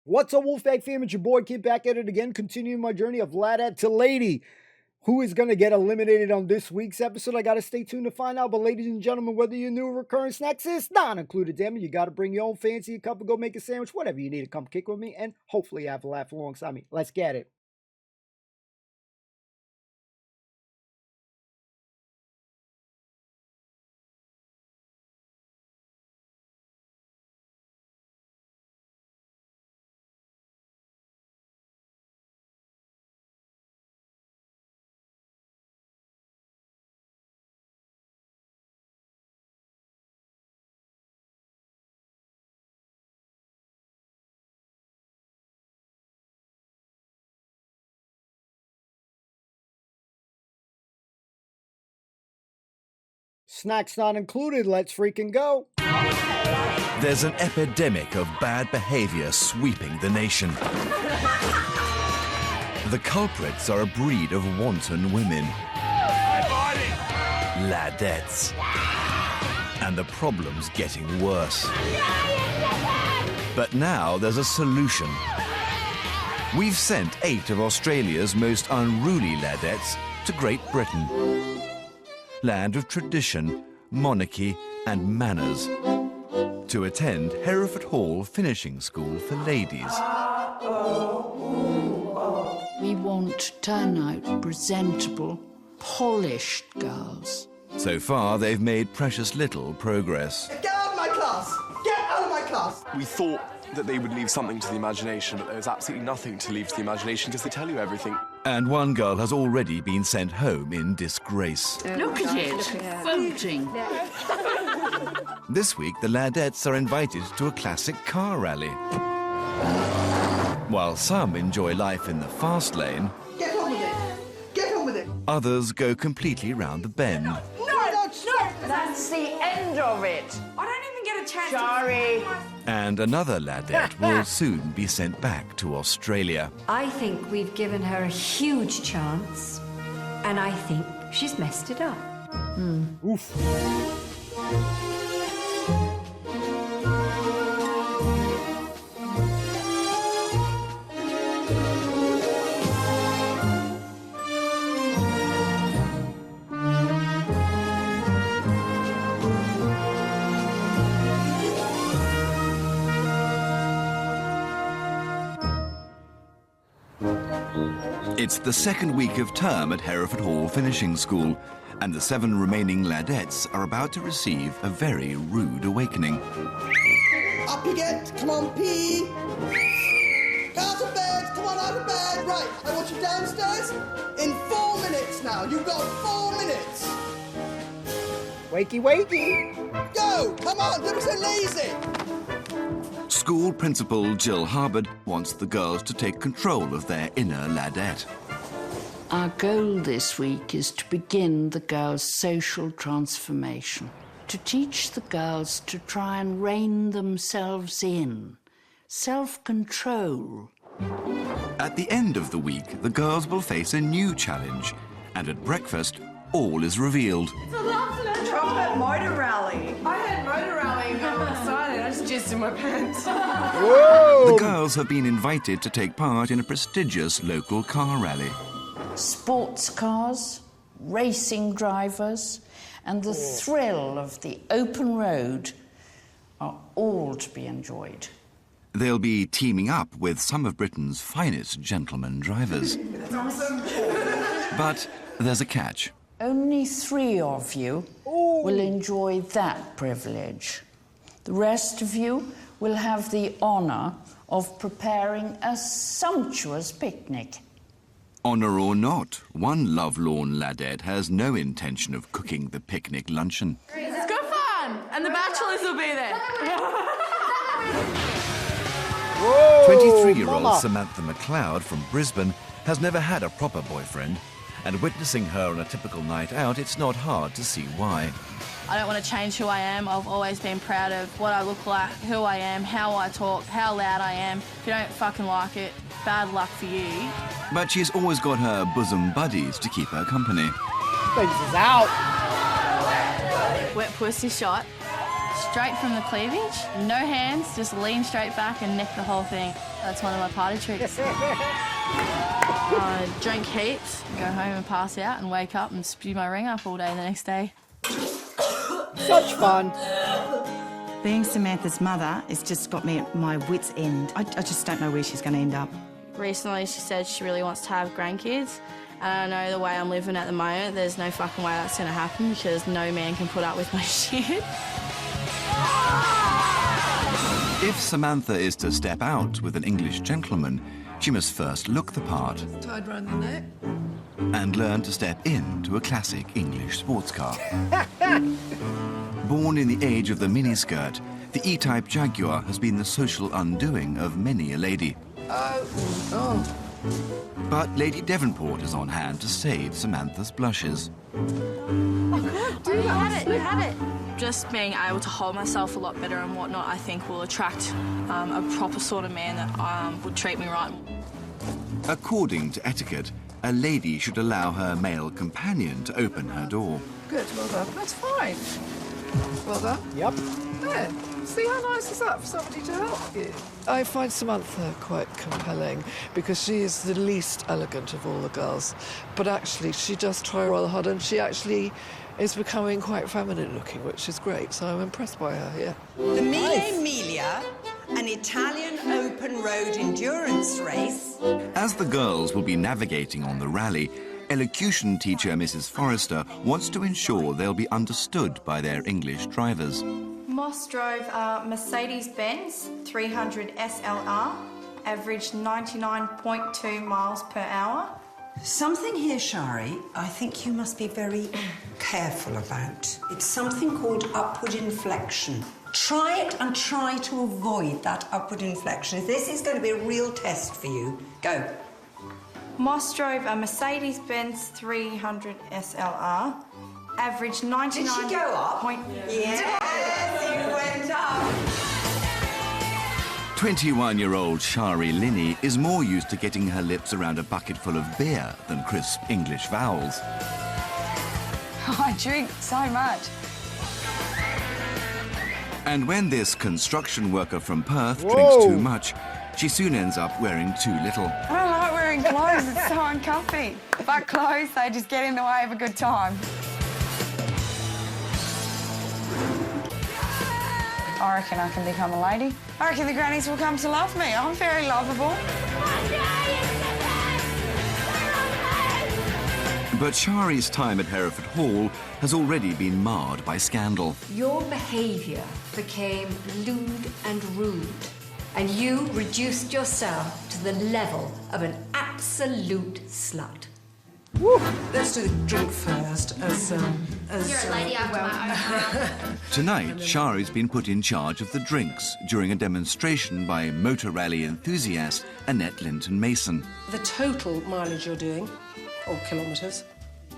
What's up, Wolfpack fam? It's your boy Kid back at it again, continuing my journey of Laddette to Lady. Who is going to get eliminated on this week's episode? I got to stay tuned to find out. But ladies and gentlemen, whether you're new or recurring snacks is not included, damn it. You got to bring your own fancy cup and go make a sandwich, whatever you need to come kick with me. And hopefully have a laugh alongside me. Let's get it. Snacks not included, let's freaking go. There's an epidemic of bad behavior sweeping the nation. The culprits are a breed of wanton women. Laddettes. And the problem's getting worse. But now there's a solution. We've sent 8 of Australia's most unruly laddettes to Great Britain. Land of tradition, monarchy and manners, to attend Hereford Hall Finishing School for ladies. We want turn-out, presentable, polished girls. So far, they've made precious little progress. Get out of my class! Get out of my class! We thought that they would leave something to the imagination, but there's absolutely nothing to leave to the imagination because they tell you everything. And one girl has already been sent home in disgrace. Look at it, voting. This week, the Laddettes are invited to a classic car rally. While some enjoy life in the fast lane, Get on with it! Get on with it! others go completely round the bend. No! That's the end of it. I don't even get a chance. Sorry. And another Laddette will soon be sent back to Australia. I think we've given her a huge chance, and I think she's messed it up. Oof. It's the second week of term at Hereford Hall Finishing School, and the 7 remaining Laddettes are about to receive a very rude awakening. Up you get! Come on, pee! Out of bed! Come on, out of bed! Right, I want you downstairs in 4 minutes now. You've got 4 minutes! Wakey, wakey. Go! Come on, don't be so lazy! School Principal Jill Harbord wants the girls to take control of their inner Laddette. Our goal this week is to begin the girls' social transformation, to teach the girls to try and rein themselves in, self-control. At the end of the week, the girls will face a new challenge, and at breakfast, all is revealed. Chocolate motor rally. I had motor rally and got excited. I just jizzed in my pants. Whoa! The girls have been invited to take part in a prestigious local car rally. Sports cars, racing drivers, and the thrill of the open road are all to be enjoyed. They'll be teaming up with some of Britain's finest gentlemen drivers. That's awesome. But there's a catch. Only 3 of you will enjoy that privilege. The rest of you will have the honour of preparing a sumptuous picnic. Honour or not, one lovelorn Laddette has no intention of cooking the picnic luncheon. It's good fun. And the bachelors will be there. Whoa! 23-year-old mama. Samantha McLeod from Brisbane has never had a proper boyfriend, and witnessing her on a typical night out, it's not hard to see why. I don't want to change who I am. I've always been proud of what I look like, who I am, how I talk, how loud I am. If you don't fucking like it, bad luck for you. But she's always got her bosom buddies to keep her company. Things is out. Wet pussy shot. Straight from the cleavage, no hands, just lean straight back and neck the whole thing. That's one of my party tricks. I drink heaps, go home and pass out and wake up and spew my ring up all day the next day. Such fun. Being Samantha's mother has just got me at my wit's end. I just don't know where she's going to end up. Recently she said she really wants to have grandkids, and I know the way I'm living at the moment, there's no fucking way that's going to happen because no man can put up with my shit. If Samantha is to step out with an English gentleman, she must first look the part. Tied round the neck. And learn to step into a classic English sports car. Born in the age of the miniskirt, the E-Type Jaguar has been the social undoing of many a lady. Oh. But Lady Devonport is on hand to save Samantha's blushes. You had it. Just being able to hold myself a lot better and whatnot, I think will attract a proper sort of man that would treat me right. According to etiquette, a lady should allow her male companion to open her door. Good, well done. That's fine. Well done. Yep. There. See how nice is that for somebody to help you? I find Samantha quite compelling because she is the least elegant of all the girls. But actually, she does try rather hard and she actually is becoming quite feminine looking, which is great. So I'm impressed by her, yeah. The Mille Miglia, an Italian open road endurance race. As the girls will be navigating on the rally, elocution teacher Mrs. Forrester wants to ensure they'll be understood by their English drivers. Moss drove a Mercedes-Benz 300 SLR, averaged 99.2 miles per hour. Something here, Shari, I think you must be very careful about. It's something called upward inflection. Try it and try to avoid that upward inflection. This is going to be a real test for you. Go. Moss drove a Mercedes-Benz 300 SLR, averaged 99... Did she go up? Yes, you went up. 21-year-old Shari Linney is more used to getting her lips around a bucket full of beer than crisp English vowels. I drink so much. And when this construction worker from Perth drinks too much, she soon ends up wearing too little. I don't like wearing clothes, it's so uncomfy. But clothes, they just get in the way of a good time. I reckon I can become a lady. I reckon the grannies will come to love me. I'm very lovable. But Shari's time at Hereford Hall has already been marred by scandal. Your behaviour became lewd and rude, and you reduced yourself to the level of an absolute slut. Woo. Let's do the drink first, as You're a lady after my own heart. Tonight, Shari's been put in charge of the drinks during a demonstration by motor rally enthusiast Annette Linton-Mason. The total mileage you're doing, or kilometres.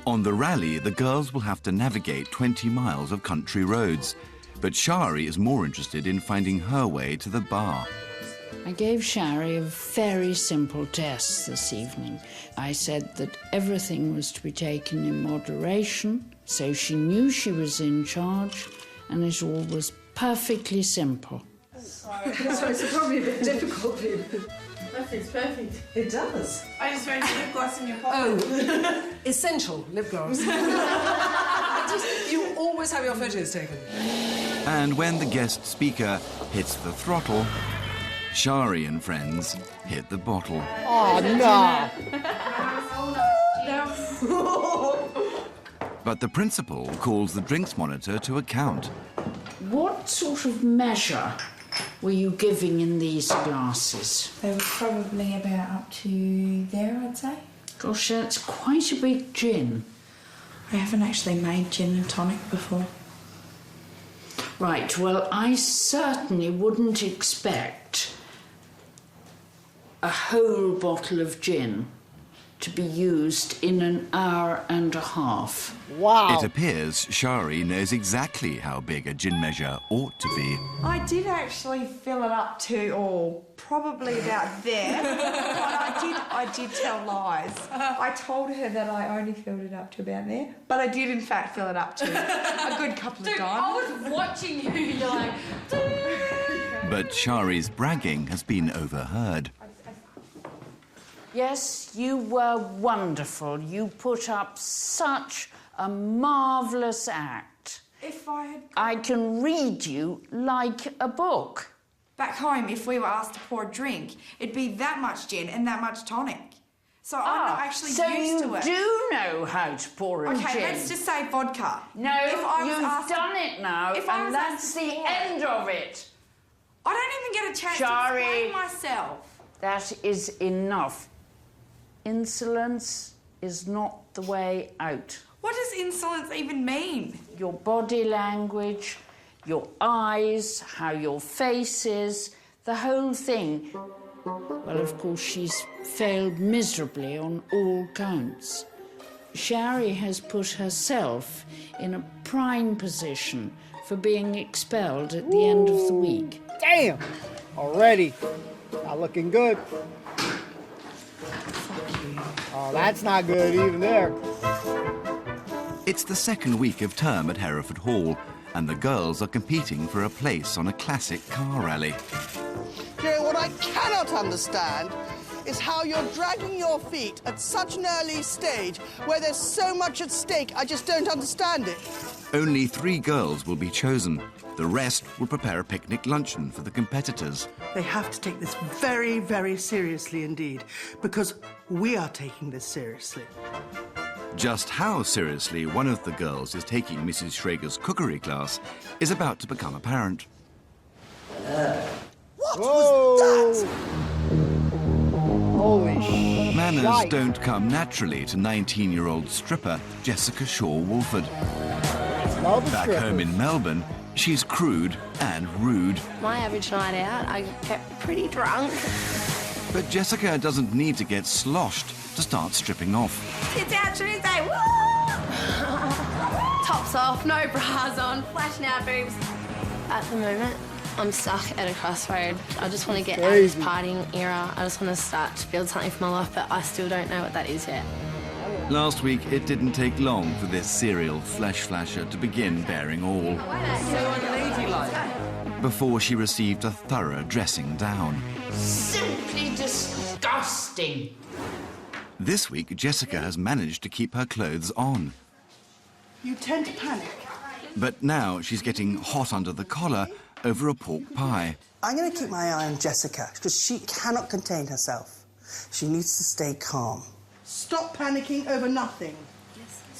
On the rally, the girls will have to navigate 20 miles of country roads, but Shari is more interested in finding her way to the bar. I gave Shari a very simple test this evening. I said that everything was to be taken in moderation, so she knew she was in charge, and it all was perfectly simple. Sorry, it's probably a bit difficult. It's perfect. It does. I just found your lip gloss in your pocket. Oh, essential lip gloss. You always have your photos taken. And when the guest speaker hits the throttle, Shari and friends hit the bottle. Oh, no! But the principal calls the drinks monitor to account. What sort of measure were you giving in these glasses? They were probably about up to there, I'd say. Gosh, that's quite a big gin. I haven't actually made gin and tonic before. Right, well, I certainly wouldn't expect a whole bottle of gin to be used in an hour and a half. Wow. It appears Shari knows exactly how big a gin measure ought to be. I did actually fill it up to, probably about there. But I did tell lies. I told her that I only filled it up to about there, but I did in fact fill it up to a good couple of times. I was watching you, you're like... But Shari's bragging has been overheard. Yes, you were wonderful. You put up such a marvellous act. If I had... I can read you like a book. Back home, if we were asked to pour a drink, it'd be that much gin and that much tonic. So I'm not actually used to it. So you do know how to pour a gin? Okay, let's just say vodka. No, you've done it now, and that's the end of it. I don't even get a chance Shari, to explain myself. That is enough. Insolence is not the way out. What does insolence even mean? Your body language, your eyes, how your face is, the whole thing. Well, of course, she's failed miserably on all counts. Shari has put herself in a prime position for being expelled at the end of the week. Damn! Already. Not looking good. Oh, that's not good even there. It's the second week of term at Hereford Hall, and the girls are competing for a place on a classic car rally. Cheryl, what I cannot understand is how you're dragging your feet at such an early stage where there's so much at stake. I just don't understand it. Only 3 girls will be chosen. The rest will prepare a picnic luncheon for the competitors. They have to take this very, very seriously indeed, because we are taking this seriously. Just how seriously one of the girls is taking Mrs. Schrager's cookery class is about to become apparent. What was that? Holy shit. Manners don't come naturally to 19-year-old stripper Jessica Shaw-Wolford. Back home in Melbourne, she's crude and rude. My average night out, I get pretty drunk. But Jessica doesn't need to get sloshed to start stripping off. It's out Tuesday, woo! Tops off, no bras on, flashing out boobs. At the moment, I'm stuck at a crossroad. I just want to get out of this partying era. I just want to start to build something for my life, but I still don't know what that is yet. Last week, it didn't take long for this serial flesh flasher to begin bearing all. So unladylike. Before she received a thorough dressing down. Simply disgusting. This week, Jessica has managed to keep her clothes on. You tend to panic. But now she's getting hot under the collar over a pork pie. I'm going to keep my eye on Jessica, because she cannot contain herself. She needs to stay calm. Stop panicking over nothing.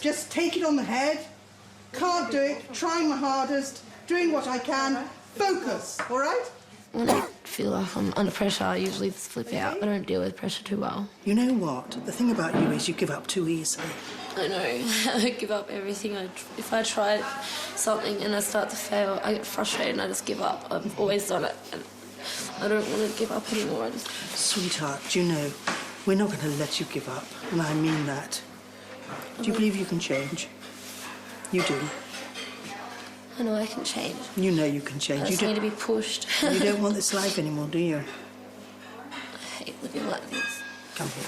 Just take it on the head. Can't do it. Trying my hardest. Doing what I can. Focus, all right? When I feel like I'm under pressure, I usually flip out. I don't deal with pressure too well. You know what? The thing about you is you give up too easily. I know. I give up everything. If I try something and I start to fail, I get frustrated and I just give up. I've always done it. And I don't want to give up anymore. Sweetheart, you know, we're not going to let you give up, and I mean that. Do you believe you can change? You do. I know I can change. You know you can change. I just you need to be pushed. You don't want this life anymore, do you? I hate living like this. Come here.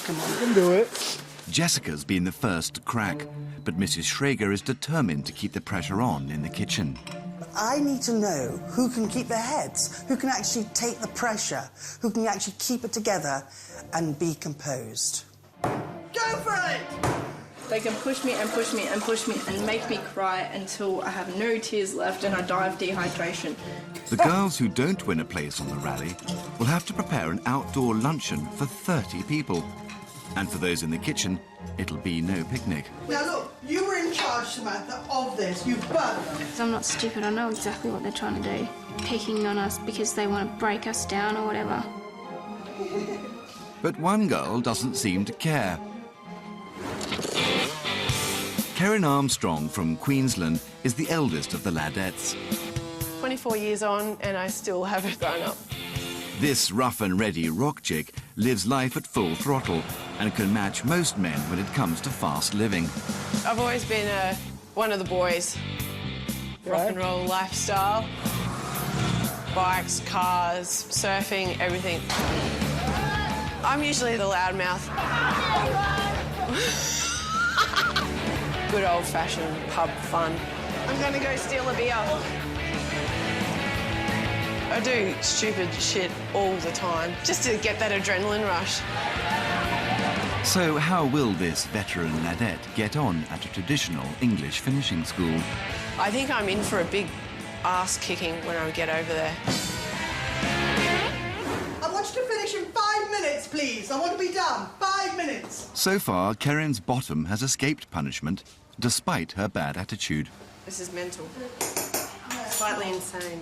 Come on. You can do it. Jessica's been the first to crack, but Mrs. Schrager is determined to keep the pressure on in the kitchen. I need to know who can keep their heads, who can actually take the pressure, who can actually keep it together and be composed. Go for it! They can push me and push me and push me and make me cry until I have no tears left and I die of dehydration. The girls who don't win a place on the rally will have to prepare an outdoor luncheon for 30 people. And for those in the kitchen, it'll be no picnic. Now look, you were in charge, Samantha, of this. You burned them. I'm not stupid. I know exactly what they're trying to do. Picking on us because they want to break us down or whatever. But one girl doesn't seem to care. Karen Armstrong from Queensland is the eldest of the Laddettes. 24 years on and I still haven't grown up. This rough and ready rock chick lives life at full throttle and can match most men when it comes to fast living. I've always been one of the boys. Rock and roll lifestyle. Bikes, cars, surfing, everything. I'm usually the loudmouth. Good old-fashioned pub fun. I'm gonna go steal a beer. I do stupid shit all the time, just to get that adrenaline rush. So how will this veteran Laddette get on at a traditional English finishing school? I think I'm in for a big ass-kicking when I get over there. I want you to finish in 5 minutes, please. I want to be done. 5 minutes. So far, Keren's bottom has escaped punishment, despite her bad attitude. This is mental. Slightly insane.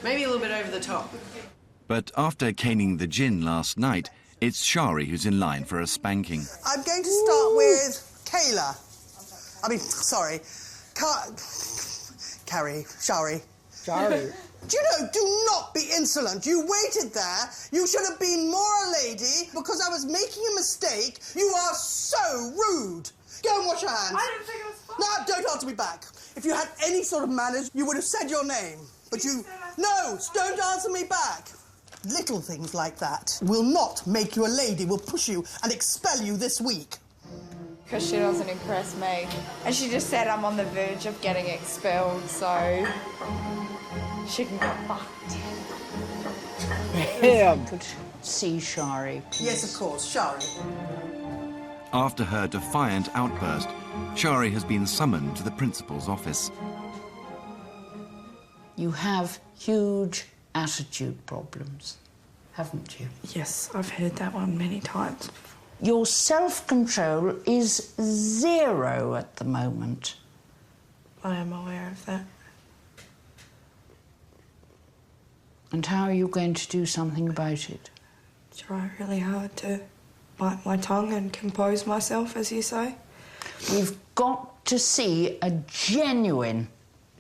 Maybe a little bit over the top. But after caning the gin last night, it's Shari who's in line for a spanking. I'm going to start with Kayla. Shari. Shari. Do you know, do not be insolent. You waited there. You should have been more a lady because I was making a mistake. You are so rude. Go and wash your hands. I didn't think it was fun. No, don't answer me back. If you had any sort of manners, you would have said your name. But you... No, don't answer me back. Little things like that will not make you a lady, will push you and expel you this week. Because she doesn't impress me. And she just said I'm on the verge of getting expelled, so she can get fucked. Damn. Could see Shari. Yes, of course, Shari. After her defiant outburst, Shari has been summoned to the principal's office. You have huge attitude problems, haven't you? Yes, I've heard that one many times. Your self-control is 0 at the moment. I am aware of that. And how are you going to do something about it? Try really hard to bite my tongue and compose myself, as you say. We've got to see a genuine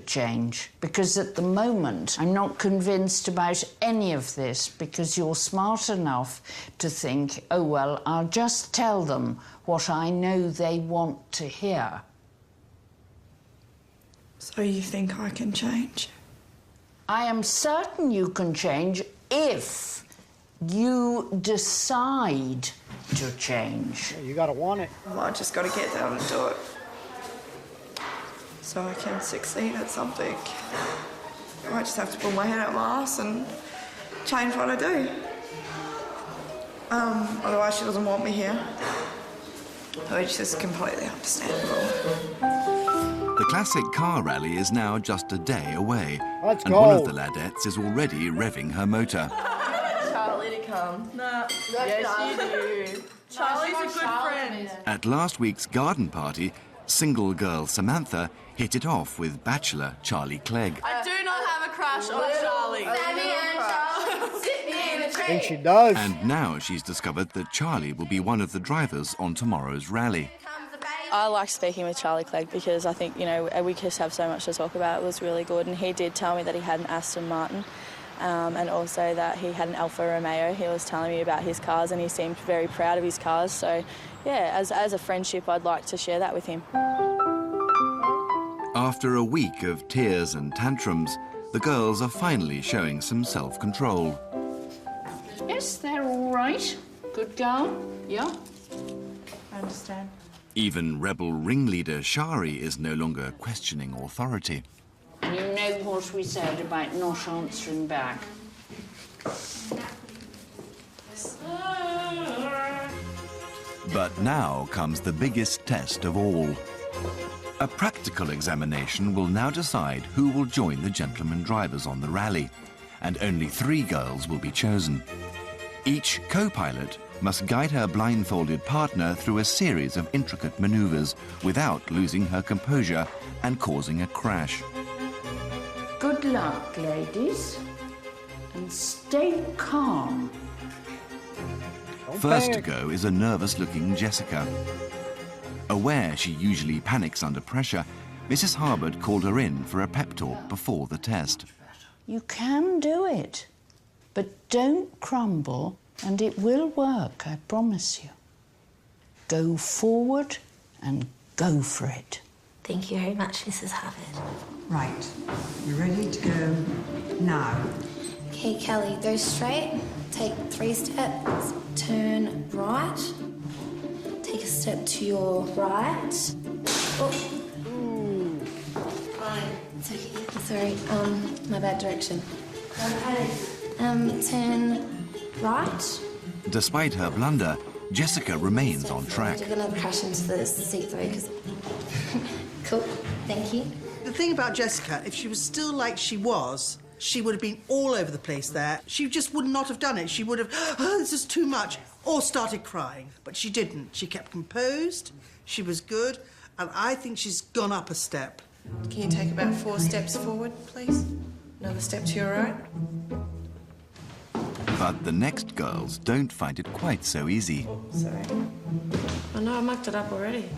change, because at the moment I'm not convinced about any of this, because you're smart enough to think, oh well, I'll just tell them what I know they want to hear. So you think I can change? I am certain you can change if you decide to change. Yeah, you gotta want it. Well, I just gotta get down and do it. So I can succeed at something. I just have to pull my head out my ass and change what I do. Otherwise she doesn't want me here, which is completely understandable. The classic car rally is now just a day away. Let's and go. one of the Laddettes is already revving her motor. Charlie to come. Nah. Yes, you do. Charlie's a good friend. At last week's garden party, single girl Samantha hit it off with bachelor Charlie Clegg. I do not have a crush on Charlie. Sammy and Charlie, sit me in a tree. And she does. And now she's discovered that Charlie will be one of the drivers on tomorrow's rally. I like speaking with Charlie Clegg because I think, you know, we just have so much to talk about. It was really good, and he did tell me that he had an Aston Martin and also that he had an Alfa Romeo. He was telling me about his cars and he seemed very proud of his cars. So, yeah, as a friendship, I'd like to share that with him. After a week of tears and tantrums, the girls are finally showing some self-control. Yes, they're all right. Good girl. Yeah. I understand. Even rebel ringleader Shari is no longer questioning authority. And you know what we said about not answering back. But now comes the biggest test of all. A practical examination will now decide who will join the gentlemen drivers on the rally, and only 3 girls will be chosen. Each co-pilot must guide her blindfolded partner through a series of intricate maneuvers without losing her composure and causing a crash. Good luck, ladies. And stay calm. First to go is a nervous-looking Jessica. Aware she usually panics under pressure, Mrs. Harbord called her in for a pep talk before the test. You can do it, but don't crumble, and it will work, I promise you. go forward and go for it. Thank you very much, Mrs. Harvard. Right. You ready to go now? Okay, Kelly, go straight. Take 3 steps. Turn right. Take a step to your right. Oh. It's okay. Sorry, my bad direction. Turn right. Despite her blunder, Jessica remains on track. I'm gonna crash into the seat though, because. Cool. Thank you. The thing about Jessica, if she was still like she was, she would have been all over the place there. She just would not have done it. She would have, oh, this is too much, or started crying. But she didn't. She kept composed, she was good, and I think she's gone up a step. Can you take about 4 steps forward, please? Another step to your right. But the next girls don't find it quite so easy. Sorry. Oh no, I mucked it up already.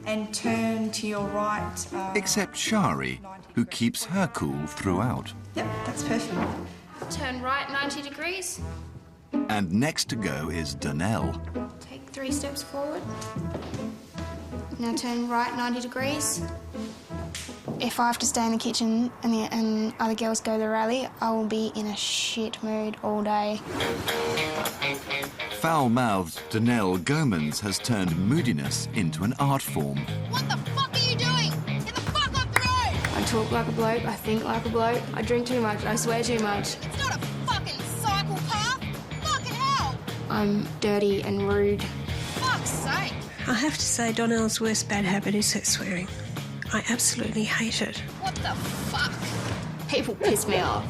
And turn to your right. Except Shari, who keeps her cool throughout. Yep, that's perfect. Turn right 90 degrees. And next to go is Donnell. Take 3 steps forward. Now turn right 90 degrees. If I have to stay in the kitchen and other girls go to the rally, I will be in a shit mood all day. Foul-mouthed Donnell Gomans has turned moodiness into an art form. What the fuck are you doing? Get the fuck off the road! I talk like a bloke, I think like a bloke, I drink too much, I swear too much. It's not a fucking cycle path! Fucking hell! I'm dirty and rude. Fuck's sake! I have to say, Donnell's worst bad habit is her swearing. I absolutely hate it. What the fuck? People piss me off.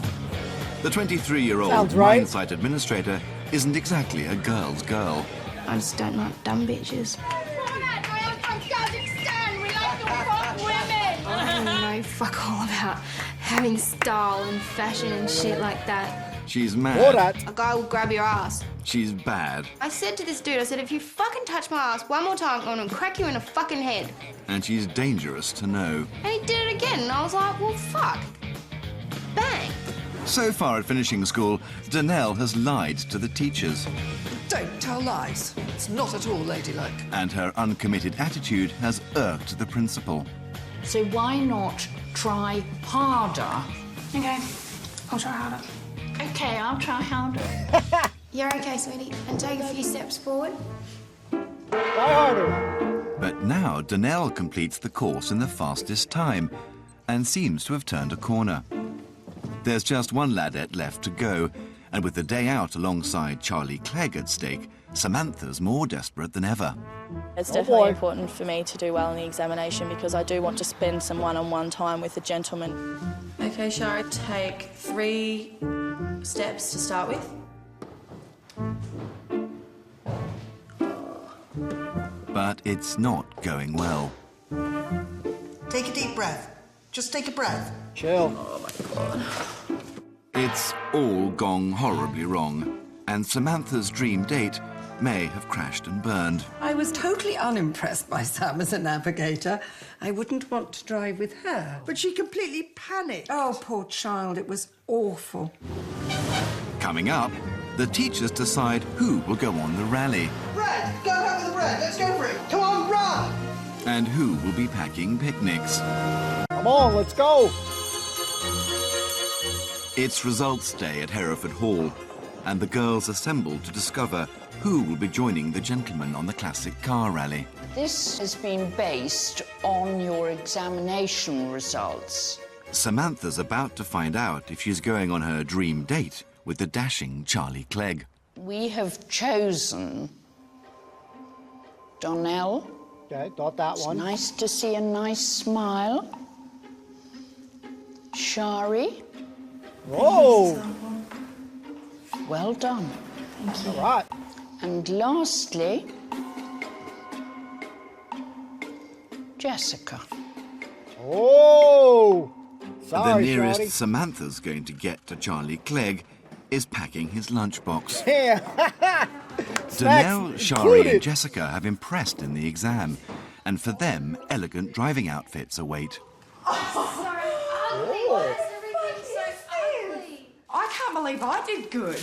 The 23-year-old Sounds right. mine-site administrator isn't exactly a girl's girl. I just don't like dumb bitches. I'm from Kazakhstan! We like to fuck women! I don't know fuck all about having style and fashion and shit like that. She's mad. A guy will grab your ass. She's bad. I said to this dude, I said, if you fucking touch my ass one more time, I'm gonna crack you in the fucking head. And she's dangerous to know. And he did it again, and I was like, well, fuck. Bang. So far at finishing school, Donnell has lied to the teachers. Don't tell lies. It's not at all ladylike. And her uncommitted attitude has irked the principal. So why not try harder? Okay, I'll try harder. Okay, I'll try harder. You're okay, sweetie. And take a few steps forward. Try harder. But now Donnell completes the course in the fastest time and seems to have turned a corner. There's just one Laddette left to go, and with the day out alongside Charlie Clegg at stake, Samantha's more desperate than ever. It's definitely important for me to do well in the examination because I do want to spend some one-on-one time with a gentleman. Okay, Shari, take 3 steps to start with. But it's not going well. Take a deep breath. Just take a breath. Chill. Oh, my God. It's all gone horribly wrong, and Samantha's dream date may have crashed and burned. I was totally unimpressed by Sam as a navigator. I wouldn't want to drive with her. But she completely panicked. Oh, poor child, it was awful. Coming up, the teachers decide who will go on the rally Red! Go ahead with the red! Let's go for it! Come on, run! and who will be packing picnics. Come on, let's go! It's results day at Hereford Hall, and the girls assemble to discover who will be joining the gentlemen on the classic car rally. This has been based on your examination results. Samantha's about to find out if she's going on her dream date with the dashing Charlie Clegg. We have chosen Donnell. Okay, got that one. It's nice to see a nice smile. Shari. Whoa! Well done. Thank you. All right. And lastly, Jessica. Oh! Sorry, the nearest Shawty. Samantha's going to get to Charlie Clegg is packing his lunchbox. Yeah. Donnell, Snacks Shari included. and Jessica have impressed in the exam, and for them, elegant driving outfits await. I can't believe I did good.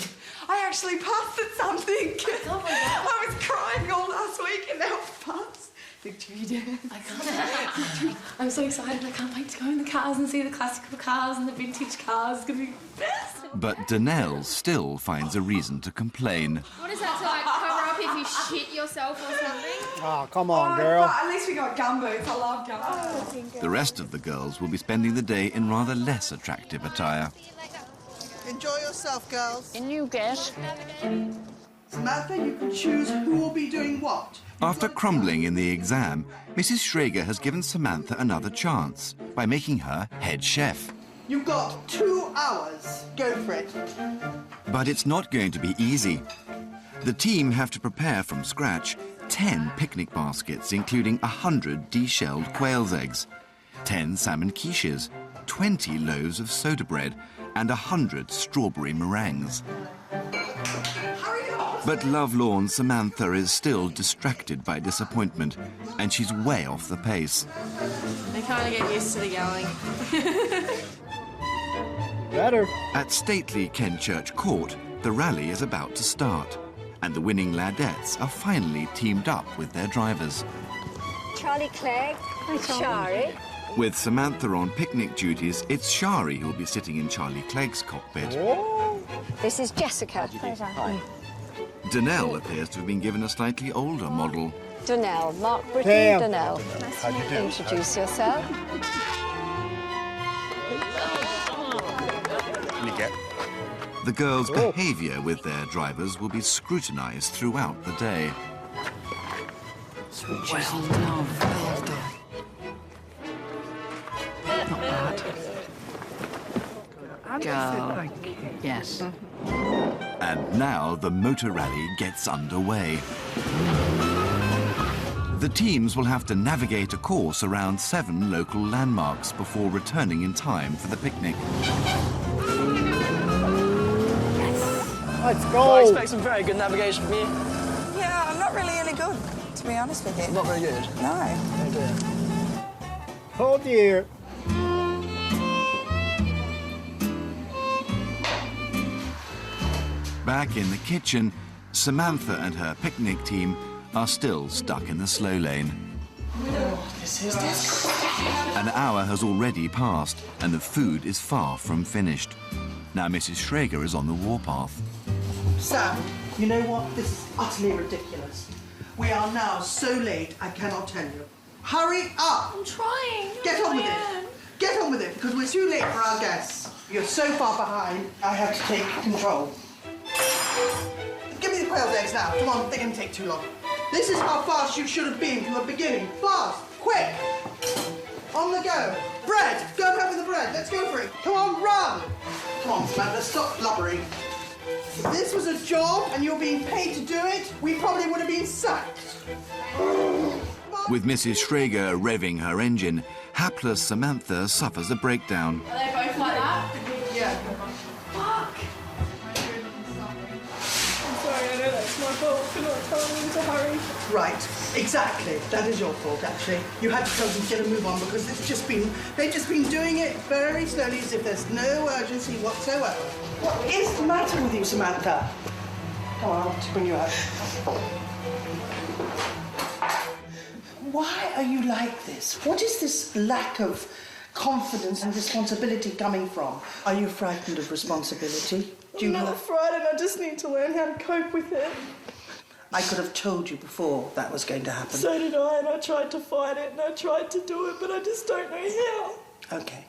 I actually passed at something. I was crying all last week and now I've passed. Victory Dance. I can't. I'm so excited. I can't wait to go in the cars and see the classical cars and the vintage cars. It's going to be the best. But Danelle still finds a reason to complain. What is that, to like cover up if you shit yourself or something? Oh, come on, girl. But at least we got gumboots. I love gumboots. The rest of the girls will be spending the day in rather less attractive attire. Enjoy yourself, girls. And you guess? Samantha, you can choose who will be doing what. After crumbling in the exam, Mrs. Schrager has given Samantha another chance by making her head chef. You've got 2 hours. Go for it. But it's not going to be easy. The team have to prepare from scratch 10 picnic baskets, including 100 deshelled quail's eggs, 10 salmon quiches, 20 loaves of soda bread, and 100 strawberry meringues. But lovelorn Samantha is still distracted by disappointment, and she's way off the pace. I kind of get used to the yelling. Better. At stately Kenchurch Court, the rally is about to start, and the winning Laddettes are finally teamed up with their drivers. Charlie Clegg, Shari. With Samantha on picnic duties, it's Shari who'll be sitting in Charlie Clegg's cockpit. This is Jessica. Hi. Danelle appears to have been given a slightly older model. Danelle, Mark Britton, Damn. Danelle. How do you do? Introduce yourself. The girls' behaviour with their drivers will be scrutinised throughout the day. Well done. Well done. Not bad. Girl. Yes. And now the motor rally gets underway. The teams will have to navigate a course around 7 local landmarks before returning in time for the picnic. Let's go. I expect some very good navigation from you. Yeah, I'm not really any good, to be honest with you. Not very good? No. Oh dear. Oh dear. Back in the kitchen, Samantha and her picnic team are still stuck in the slow lane. An hour has already passed, and the food is far from finished. Now Mrs. Schrager is on the warpath. Sam, you know what? This is utterly ridiculous. We are now so late, I cannot tell you. Hurry up! I'm trying. Get on with it. Get on with it, because we're too late for our guests. You're so far behind, I have to take control. Give me the quail's eggs now. Come on, they can take too long. This is how fast you should have been from the beginning. Fast, quick. On the go. Bread. Go and have the bread. Let's go for it. Come on, run. Come on, Samantha, stop blubbering. If this was a job and you're being paid to do it, we probably would have been sacked. With Mrs. Schrager revving her engine, hapless Samantha suffers a breakdown. Are they both like that? Yeah. Fuck! I'm sorry, I know that's my fault for not telling them to hurry. Right, exactly. That is your fault, actually. You had to tell them to get a move on because they've just been doing it very slowly as if there's no urgency whatsoever. What is the matter with you, Samantha? Come on, I'll have to bring you out. Why are you like this? What is this lack of confidence and responsibility coming from? Are you frightened of responsibility? I'm not frightened, I just need to learn how to cope with it. I could have told you before that was going to happen. So did I, and I tried to fight it, and I tried to do it, but I just don't know how. Okay.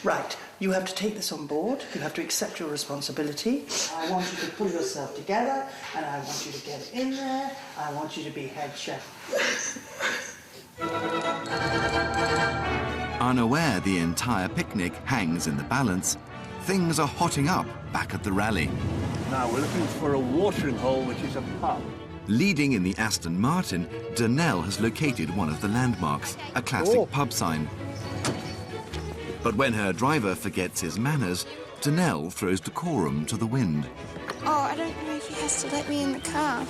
Right. You have to take this on board. You have to accept your responsibility. I want you to pull yourself together, and I want you to get in there. I want you to be head chef. Unaware the entire picnic hangs in the balance, things are hotting up back at the rally. Now we're looking for a watering hole, which is a pub. Leading in the Aston Martin, Danelle has located one of the landmarks, a classic pub sign. But when her driver forgets his manners, Danelle throws decorum to the wind. Oh, I don't know if he has to let me in the car.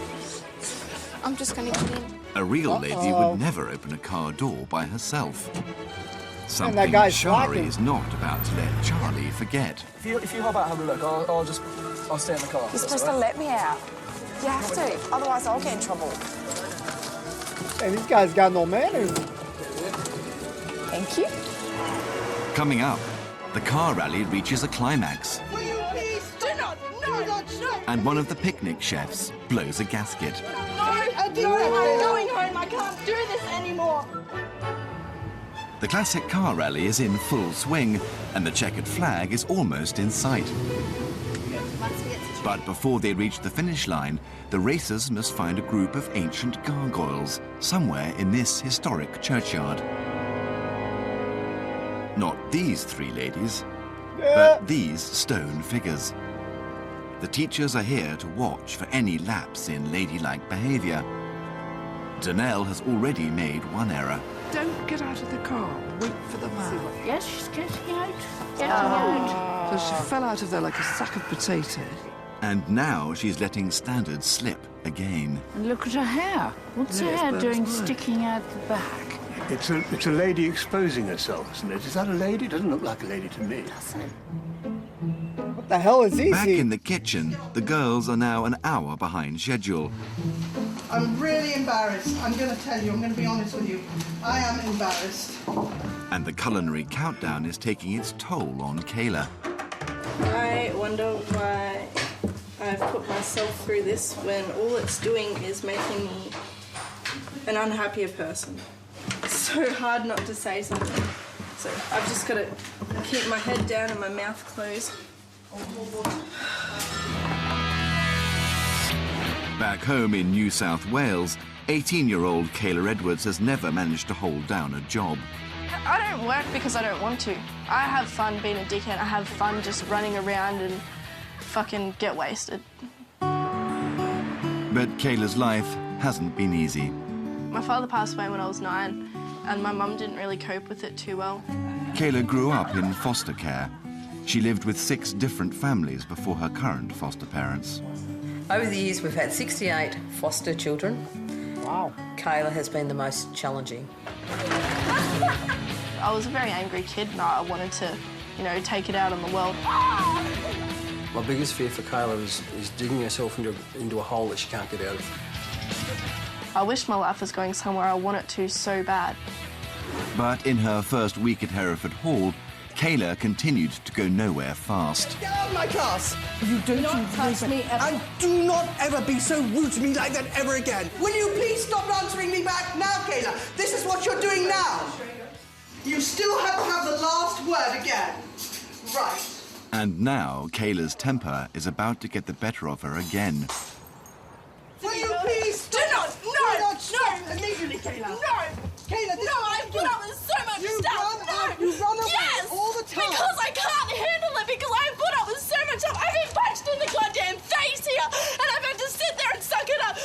I'm just going to get in. A real lady would never open a car door by herself. Something Shari is not about to let Charlie forget. If you hop out and have a look, I'll stay in the car. You're supposed to let me out. You have to, otherwise I'll get in trouble. Hey, these guys got no manners. Thank you. Coming up, the car rally reaches a climax. Will you please do not? No, no. And one of the picnic chefs blows a gasket. No, I'm going home. I can't do this anymore. The classic car rally is in full swing, and the checkered flag is almost in sight. But before they reach the finish line, the racers must find a group of ancient gargoyles somewhere in this historic churchyard. Not these three ladies, but these stone figures. The teachers are here to watch for any lapse in ladylike behaviour. Donnell has already made one error. Don't get out of the car. Wait for the man. Yes, she's getting out. Getting out. So she fell out of there like a sack of potato. And now she's letting standards slip again. And look at her hair. What's her hair doing sticking out the back? It's a lady exposing herself, isn't it? Is that a lady? It doesn't look like a lady to me. What the hell is he? Back in the kitchen, the girls are now an hour behind schedule. I'm really embarrassed. I'm going to tell you. I'm going to be honest with you. I am embarrassed. And the culinary countdown is taking its toll on Kayla. I wonder why I've put myself through this when all it's doing is making me an unhappier person. It's so hard not to say something. So I've just got to keep my head down and my mouth closed. Back home in New South Wales, 18-year-old Kayla Edwards has never managed to hold down a job. I don't work because I don't want to. I have fun being a dickhead. I have fun just running around and fucking get wasted. But Kayla's life hasn't been easy. My father passed away when I was 9, and my mum didn't really cope with it too well. Kayla grew up in foster care. She lived with 6 different families before her current foster parents. Over the years, we've had 68 foster children. Wow. Kayla has been the most challenging. I was a very angry kid, and I wanted to, take it out on the world. My biggest fear for Kayla is digging herself into a hole that she can't get out of. I wish my life was going somewhere I want it to so bad. But in her first week at Hereford Hall, Kayla continued to go nowhere fast. Get out of my class! You don't touch me ever. And do not ever be so rude to me like that ever again. Will you please stop answering me back now, Kayla? This is what you're doing now. You still have to have the last word again. Right. And now Kayla's temper is about to get the better of her again. Will you please Do not! No! Immediately, Kayla. No! Kayla, this No, I put up with so much stuff! You run away Yes! all the time. Because I can't handle it, because I put up with so much stuff. I've been punched in the goddamn face here, and I've had to sit there and suck it up.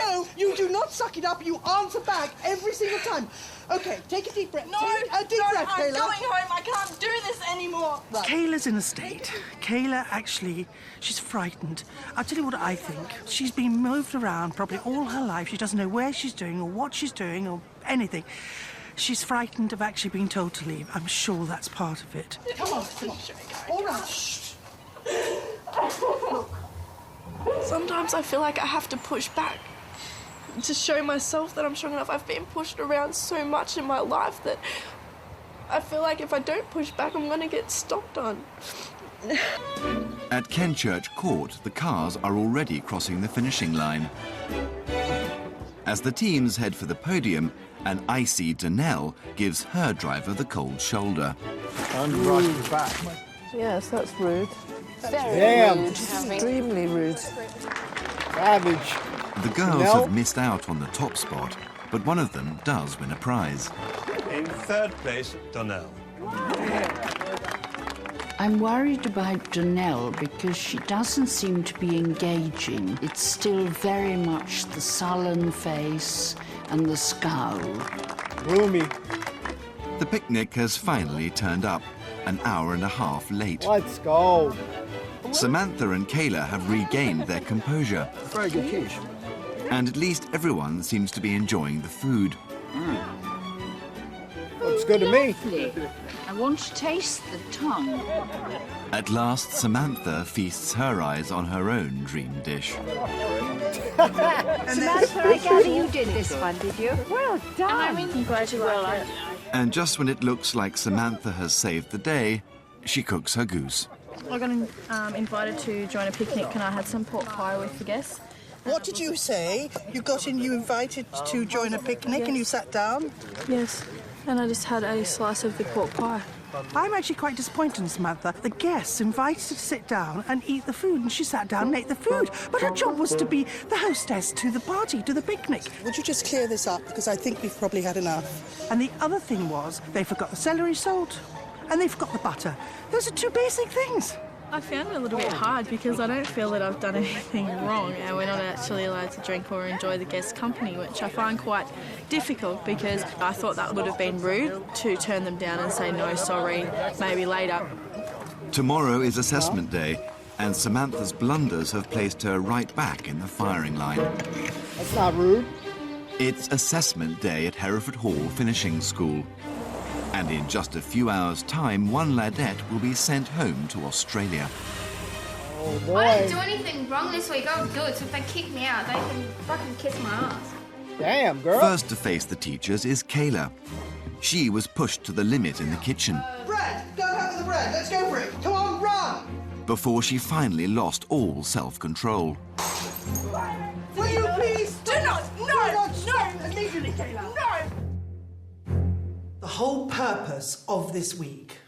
No, you do not suck it up. You answer back every single time. Okay, take a deep breath. No, take a deep breath, I'm Kayla. going home. I can't do this anymore. Right. Kayla's in a state. Kayla, actually, she's frightened. I'll tell you what I think. She's been moved around probably all her life. She doesn't know where she's doing or what she's doing or anything. She's frightened of actually being told to leave. I'm sure that's part of it. Come on. All right. Shh. Look. Sometimes I feel like I have to push back to show myself that I'm strong enough. I've been pushed around so much in my life that I feel like if I don't push back, I'm going to get stomped on. At Kenchurch Court, the cars are already crossing the finishing line. As the teams head for the podium, an icy Donnell gives her driver the cold shoulder. And right back. Yes, that's rude. Damn. Rude. Extremely rude. Savage. The girls Donnell? have missed out on the top spot, but one of them does win a prize. In third place, Donnell. I'm worried about Donnell because she doesn't seem to be engaging. It's still very much the sullen face and the scowl. Roomy. The picnic has finally turned up, an hour and a half late. Let's go. Samantha and Kayla have regained their composure. Very good quiche. And at least everyone seems to be enjoying the food. Well, Looks good to me. I want to taste the tongue. At last, Samantha feasts her eyes on her own dream dish. Samantha, I gather you did this one, did you? Well done. I'm glad you like it. And just when it looks like Samantha has saved the day, she cooks her goose. I got invited to join a picnic and I had some pork pie with the guests. What did you say? You invited to join a picnic and you sat down? Yes, and I just had a slice of the pork pie. I'm actually quite disappointed in Samantha. The guests invited her to sit down and eat the food, and she sat down and ate the food. But her job was to be the hostess to the party, to the picnic. Would you just clear this up? Because I think we've probably had enough. And the other thing was, they forgot the celery salt, and they forgot the butter. Those are two basic things. I found it a little bit hard because I don't feel that I've done anything wrong and we're not actually allowed to drink or enjoy the guest company, which I find quite difficult because I thought that would have been rude to turn them down and say no, sorry, maybe later. Tomorrow is assessment day, and Samantha's blunders have placed her right back in the firing line. That's not rude. It's assessment day at Hereford Hall Finishing School. And in just a few hours' time, one Laddette will be sent home to Australia. Oh, boy. I didn't do anything wrong this week. I was good, so if they kick me out, they can fucking kiss my ass. Damn, girl. First to face the teachers is Kayla. She was pushed to the limit in the kitchen. Bread! Go have the bread! Let's go for it! Come on, run! Before she finally lost all self-control. Will you please? Do not! No! Immediately, Kayla! No! The whole purpose of this week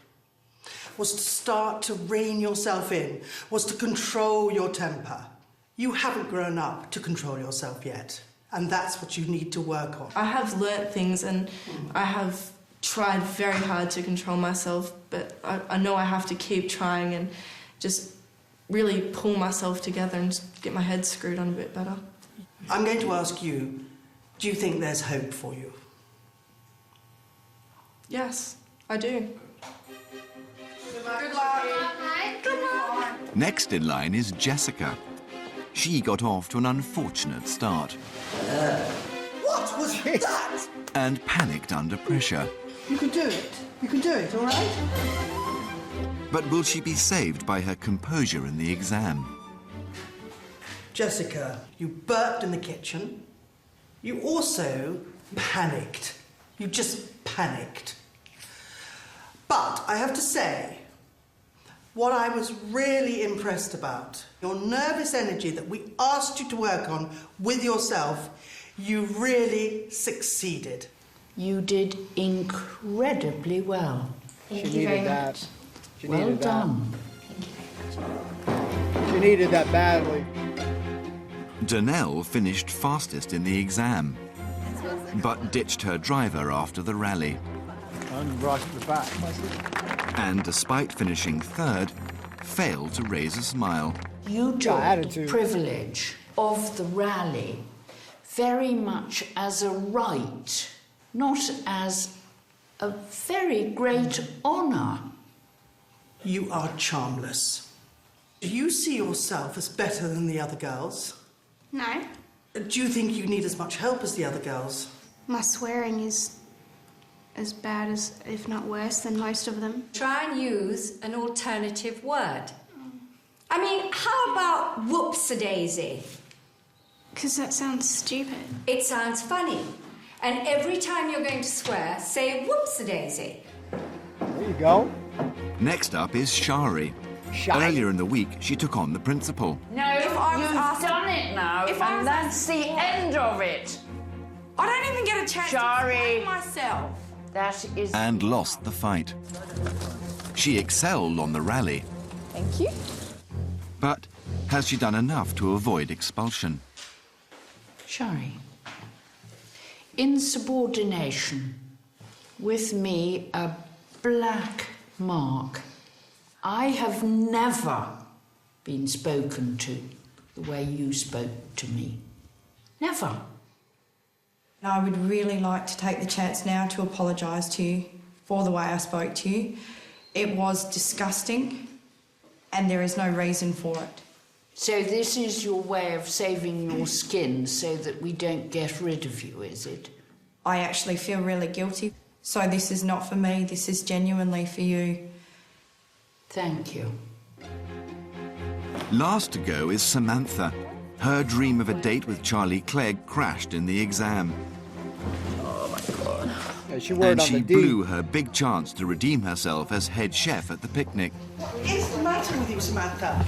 was to start to rein yourself in, was to control your temper. You haven't grown up to control yourself yet, and that's what you need to work on. I have learnt things and I have tried very hard to control myself, but I know I have to keep trying and just really pull myself together and just get my head screwed on a bit better. I'm going to ask you, do you think there's hope for you? Yes, I do. Good luck. Next in line is Jessica. She got off to an unfortunate start. What was that? And panicked under pressure. You can do it. You can do it, all right? But will she be saved by her composure in the exam? Jessica, you burped in the kitchen. You also panicked. You just panicked. But I have to say, what I was really impressed about, your nervous energy that we asked you to work on with yourself, you really succeeded. You did incredibly well. She needed that. She Well needed done. that. She needed that badly. Donnell finished fastest in the exam, but ditched her driver after the rally. Right to the back. And despite finishing third, failed to raise a smile. You took the privilege of the rally very much as a right, not as a very great honour. You are charmless. Do you see yourself as better than the other girls? No. Do you think you need as much help as the other girls? My swearing is as bad as, if not worse, than most of them. Try and use an alternative word. I mean, how about whoops-a-daisy? Because that sounds stupid. It sounds funny. And every time you're going to swear, say whoops-a-daisy. There you go. Next up is Shari. Earlier in the week, she took on the principal. No, you've done it now, and that's the end of it. I don't even get a chance to explain myself. That is... And lost the fight. She excelled on the rally. Thank you. But has she done enough to avoid expulsion? Shari, insubordination, with me a black mark. I have never been spoken to the way you spoke to me. Never. I would really like to take the chance now to apologise to you for the way I spoke to you. It was disgusting, and there is no reason for it. So this is your way of saving your skin so that we don't get rid of you, is it? I actually feel really guilty. So this is not for me, this is genuinely for you. Thank you. Last to go is Samantha. Her dream of a date with Charlie Clegg crashed in the exam. Oh my God. Yeah, she And she blew her big chance to redeem herself as head chef at the picnic. What is the matter with you, Samantha?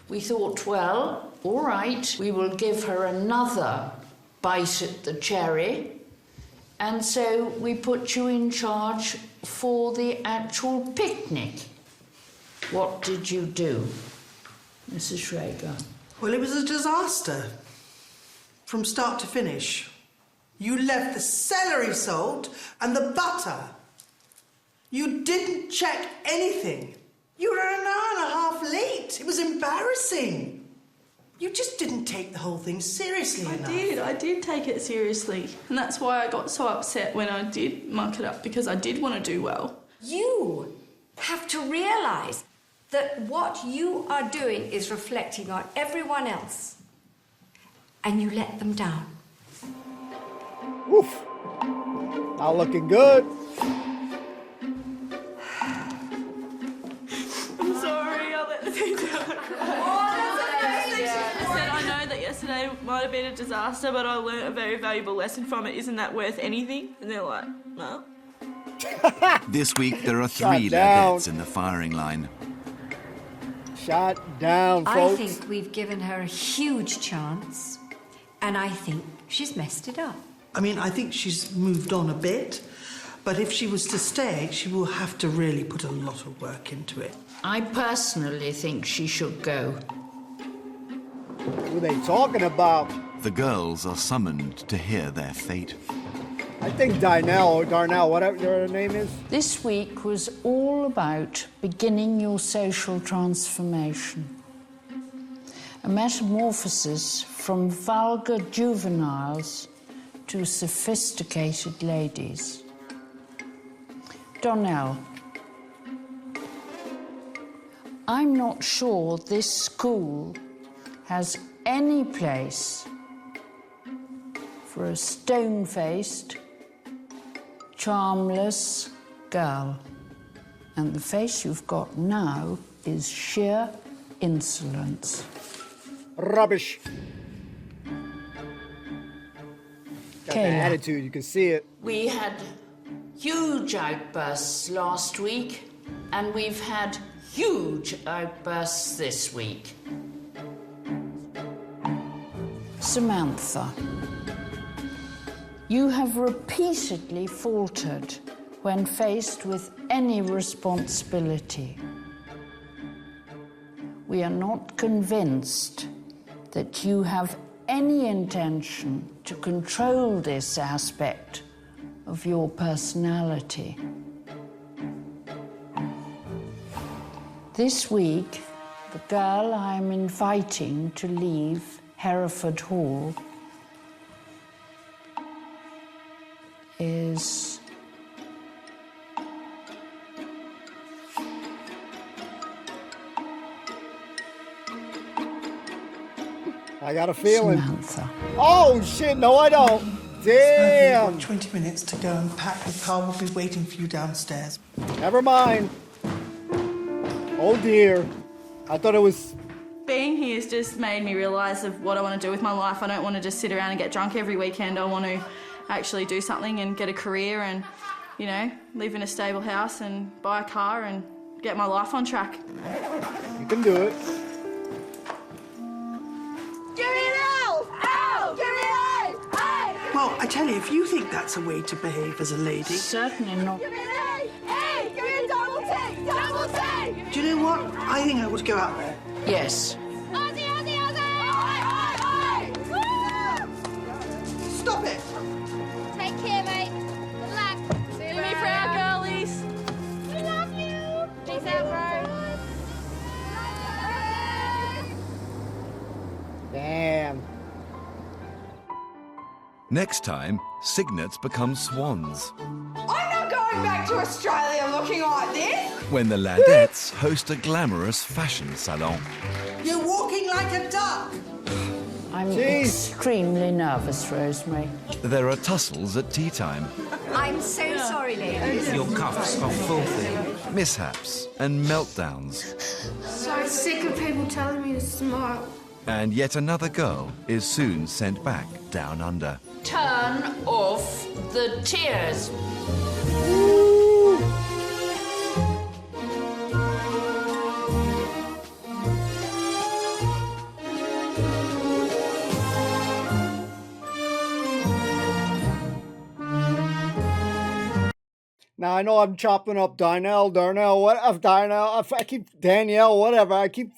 We thought, well, all right, we will give her another bite at the cherry. And so we put you in charge for the actual picnic. What did you do, Mrs. Schrager? Well, it was a disaster. From start to finish. You left the celery salt and the butter. You didn't check anything. You were an hour and a half late. It was embarrassing. You just didn't take the whole thing seriously enough. I did take it seriously. And that's why I got so upset when I did muck it up, because I did want to do well. You have to realise that what you are doing is reflecting on everyone else. And you let them down. Oof. Not looking good. I'm sorry, I let the team down. I said, I know that yesterday might have been a disaster, but I learnt a very valuable lesson from it. Isn't that worth anything? And they're like, no. This week, there are 3 Laddettes in the firing line. Shot down, folks. I think we've given her a huge chance, and I think she's messed it up. I mean, I think she's moved on a bit, but if she was to stay, she will have to really put a lot of work into it. I personally think she should go. Who are they talking about? The girls are summoned to hear their fate. I think Darnell, whatever her name is. This week was all about beginning your social transformation. A metamorphosis from vulgar juveniles to sophisticated ladies. Darnell, I'm not sure this school has any place for a stone-faced, charmless girl. And the face you've got now is sheer insolence. Rubbish. Got Kayla. that attitude, you can see it. We had huge outbursts last week, and we've had huge outbursts this week. Samantha, you have repeatedly faltered when faced with any responsibility. We are not convinced that you have any intention to control this aspect of your personality. This week, the girl I am inviting to leave Hereford Hall is I got a feeling. Samantha. Oh, shit, no, I don't. Damn. You've got 20 minutes to go and pack. The car will be waiting for you downstairs. Never mind. Oh, dear. I thought it was... Being here has just made me realise of what I want to do with my life. I don't want to just sit around and get drunk every weekend. I want to actually do something and get a career and, you know, live in a stable house and buy a car and get my life on track. You can do it. Give me an L! L! Give me an A! A! Well, I tell you, if you think that's a way to behave as a lady... Certainly not. Give me an A! A! Give me a double T! Double T! Do you know what? I think I would go out there. Yes. Aussie! Aussie! Aussie! Oi! Oi! Woo! Stop it! Take care, mate. Good luck. See you later. For our girlies. We love you. Peace out, bro. Damn. Next time, cygnets become swans. I'm not going back to Australia looking like this. When the Laddettes host a glamorous fashion salon. You're walking like a duck. I I'm extremely nervous, Rosemary. There are tussles at tea time. I'm so sorry, ladies. Your cuffs are filthy. Mishaps and meltdowns. So sick of people telling me to smile. And yet another girl is soon sent back down under. Turn off the tears. Now, I know I'm chopping up Danielle, I keep Danielle, whatever. I keep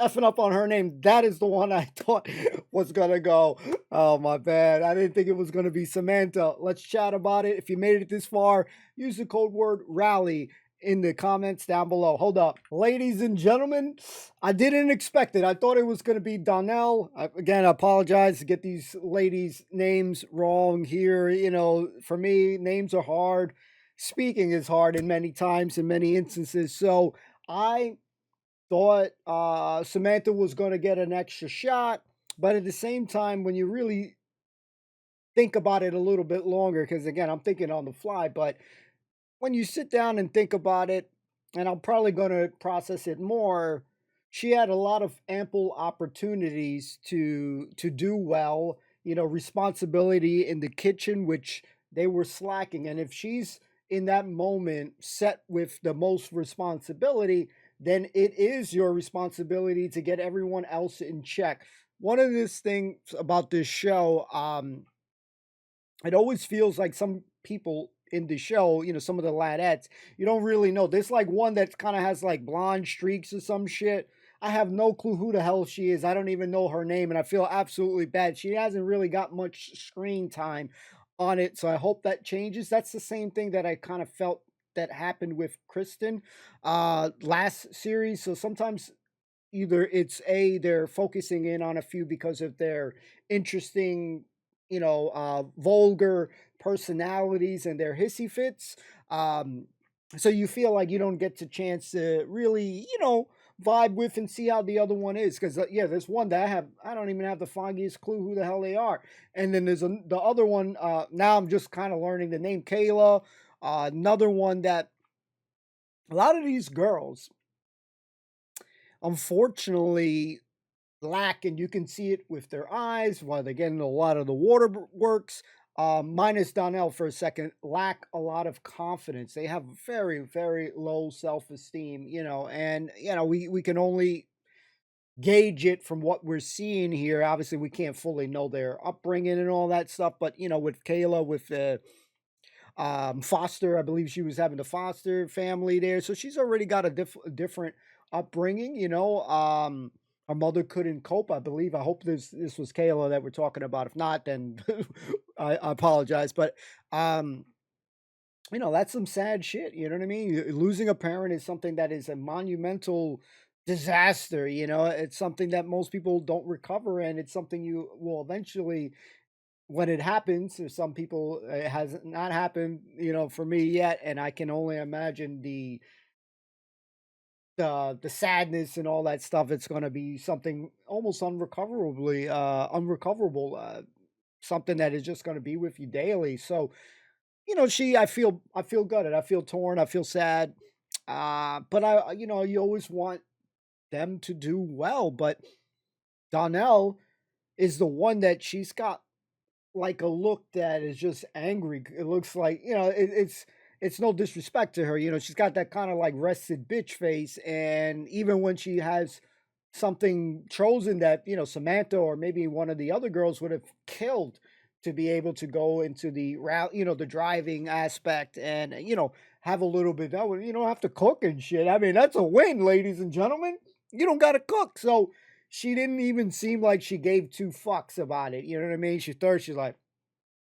effing up on her name. That is the one I thought was going to go. Oh, my bad. I didn't think it was going to be Samantha. Let's chat about it. If you made it this far, use the code word RALLY in the comments down below. Hold up. Ladies and gentlemen, I didn't expect it. I thought it was going to be Donnell. Again, I apologize to get these ladies' names wrong here. You know, for me, names are hard. Speaking is hard in many times, in many instances. So I thought Samantha was going to get an extra shot. But at the same time, when you really think about it a little bit longer, because again, I'm thinking on the fly, but when you sit down and think about it, and I'm probably going to process it more, she had a lot of ample opportunities to do well, you know, responsibility in the kitchen, which they were slacking. And if she's in that moment set with the most responsibility, then it is your responsibility to get everyone else in check. One of the things about this show, it always feels like some people in the show, you know, some of the Laddettes, you don't really know. There's like one that kind of has like blonde streaks or some shit. I have no clue who the hell she is. I don't even know her name, and I feel absolutely bad. She hasn't really got much screen time on it, so I hope that changes. That's the same thing that I kind of felt that happened with Kristen last series. So sometimes either it's they're focusing in on a few because of their interesting, you know, vulgar personalities and their hissy fits. So you feel like you don't get the chance to really, you know, vibe with and see how the other one is, because yeah, there's one that I don't even have the foggiest clue who the hell they are. And then there's the other one, now I'm just kind of learning the name, Kayla. Another one that a lot of these girls unfortunately lack, and you can see it with their eyes while they're getting a lot of the waterworks, minus Donnell for a second, lack a lot of confidence. They have very, very low self-esteem, you know, and, you know, we can only gauge it from what we're seeing here. Obviously, we can't fully know their upbringing and all that stuff, but, you know, with Kayla, with foster, I believe she was having the foster family there, so she's already got a different upbringing, you know. Her mother couldn't cope, I believe. I hope this was Kayla that we're talking about. If not, then I apologize. But you know, that's some sad shit. You know what I mean? Losing a parent is something that is a monumental disaster. You know, it's something that most people don't recover, and it's something you will eventually, when it happens, for some people, it has not happened, you know, for me yet, and I can only imagine the sadness and all that stuff. It's going to be something almost unrecoverable, something that is just going to be with you daily. So, you know, I feel gutted. I feel torn. I feel sad. But you know, you always want them to do well. But Donnell is the one that she's got like a look that is just angry. It looks like, you know, it's no disrespect to her. You know, she's got that kind of like rested bitch face. And even when she has something chosen that, you know, Samantha or maybe one of the other girls would have killed to be able to go into the route, you know, the driving aspect and, you know, have a little bit, you don't have to cook and shit. I mean, that's a win, ladies and gentlemen. You don't got to cook. So she didn't even seem like she gave two fucks about it. You know what I mean? She's like,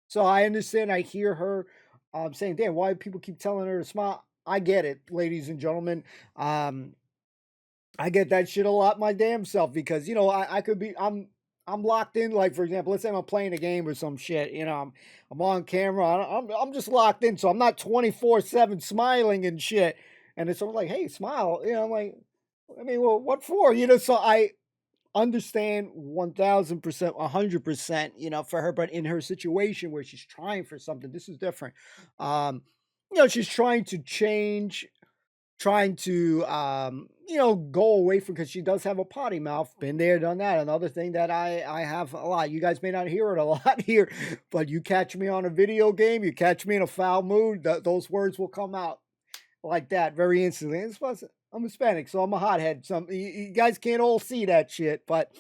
so I understand. I hear her saying, damn, why do people keep telling her to smile? I get it, ladies and gentlemen. I get that shit a lot my damn self, because, you know, I could be, I'm locked in. Like, for example, let's say I'm playing a game or some shit, you know, I'm on camera. I'm just locked in. So I'm not 24/7 smiling and shit. And it's sort of like, hey, smile. You know, I'm like, I mean, well, what for? You know, so I understand 1000%, 100%, you know, for her, but in her situation where she's trying for something, this is different. You know, she's trying to change, trying to, you know, go away from, because she does have a potty mouth. Been there, done that. Another thing that I have a lot. You guys may not hear it a lot here, but you catch me on a video game, you catch me in a foul mood, those words will come out like that very instantly. I'm Hispanic, so I'm a hothead. You guys can't all see that shit, but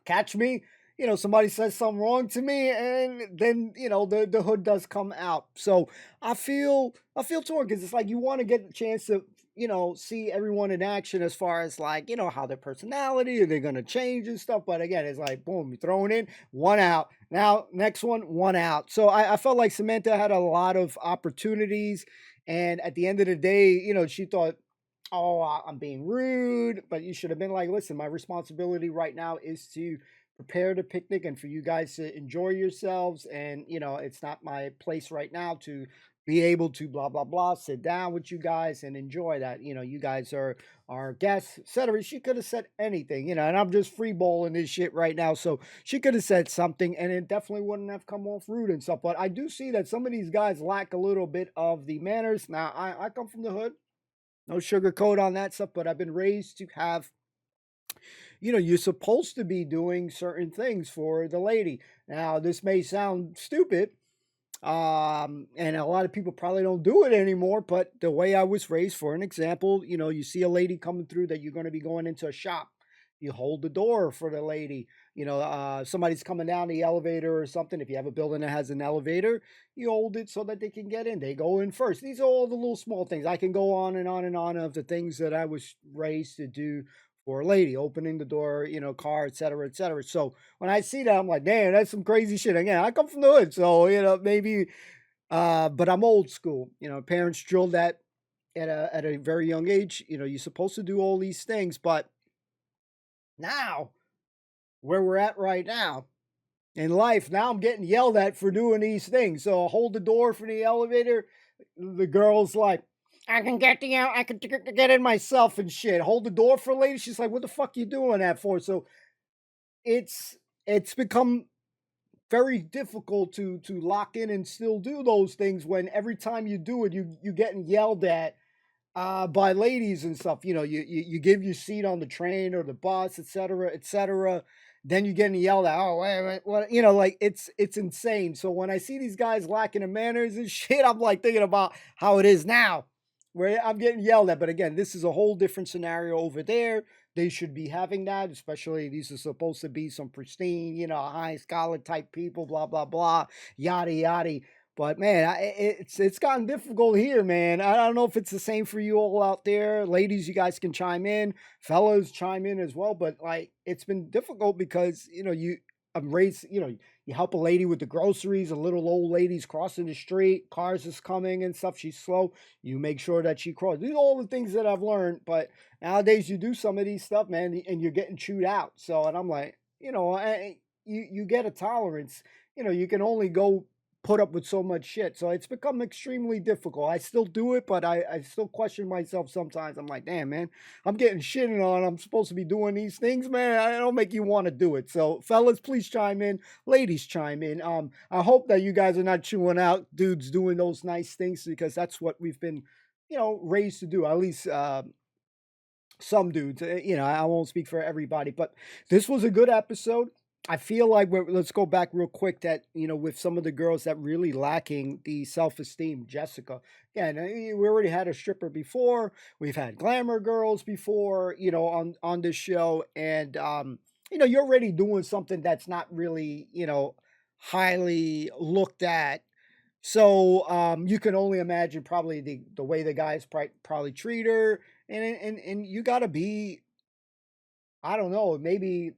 catch me, you know, somebody says something wrong to me, and then, you know, the hood does come out. So I feel torn, because it's like you want to get the chance to, you know, see everyone in action as far as, like, you know, how their personality, are they going to change and stuff. But again, it's like, boom, you're throwing in, one out. Now, next one out. So I felt like Samantha had a lot of opportunities. And at the end of the day, you know, she thought, oh, I'm being rude. But you should have been like, listen, my responsibility right now is to prepare the picnic and for you guys to enjoy yourselves. And, you know, it's not my place right now to be able to blah, blah, blah, sit down with you guys and enjoy that. You know, you guys are our guests, etc. She could have said anything, you know, and I'm just free balling this shit right now. So she could have said something, and it definitely wouldn't have come off rude and stuff. But I do see that some of these guys lack a little bit of the manners. Now, I come from the hood. No sugarcoat on that stuff, but I've been raised to have, you know, you're supposed to be doing certain things for the lady. Now, this may sound stupid, and a lot of people probably don't do it anymore, but the way I was raised, for an example, you know, you see a lady coming through that you're going to be going into a shop, you hold the door for the lady. You know, somebody's coming down the elevator or something. If you have a building that has an elevator, you hold it so that they can get in. They go in first. These are all the little small things. I can go on and on and on of the things that I was raised to do for a lady, opening the door, you know, car, etc., etc. So when I see that, I'm like, damn, that's some crazy shit. Again, I come from the hood, so, you know, maybe, but I'm old school. You know, parents drilled that at a very young age. You know, you're supposed to do all these things, but now, where we're at right now in life, now I'm getting yelled at for doing these things. So hold the door for the elevator. The girl's like, I can get in myself and shit. Hold the door for a lady. She's like, what the fuck you doing that for? So it's become very difficult to lock in and still do those things, when every time you do it, you're getting yelled at by ladies and stuff. You know, you give your seat on the train or the bus, etc., etc. Then you're getting yelled at. Oh, wait, what? You know, like, it's insane. So when I see these guys lacking in manners and shit, I'm like thinking about how it is now, where I'm getting yelled at. But again, this is a whole different scenario over there. They should be having that, especially these are supposed to be some pristine, you know, high scholar type people, blah, blah, blah, yada, yada. But man, it's gotten difficult here, man. I don't know if it's the same for you all out there. Ladies, you guys can chime in. Fellas, chime in as well. But like, it's been difficult because, you know, I'm raised, you know, you help a lady with the groceries, a little old lady's crossing the street, cars is coming and stuff. She's slow. You make sure that she crosses. These are all the things that I've learned. But nowadays you do some of these stuff, man, and you're getting chewed out. So, and I'm like, you know, you get a tolerance. You know, you can only go put up with so much shit. So it's become extremely difficult. I still do it, but I still question myself sometimes. I'm like, damn, man, I'm getting shitted on. I'm supposed to be doing these things, man. I don't make you want to do it. So fellas, please chime in. Ladies, chime in. I hope that you guys are not chewing out dudes doing those nice things, because that's what we've been, you know, raised to do. At least some dudes, you know, I won't speak for everybody, but this was a good episode. I feel like let's go back real quick, that, you know, with some of the girls that really lacking the self-esteem. Jessica, yeah, we already had a stripper before. We've had glamour girls before, you know, on this show. And, you know, you're already doing something that's not really, you know, highly looked at. So you can only imagine probably the way the guys probably treat her. And you got to be, I don't know, maybe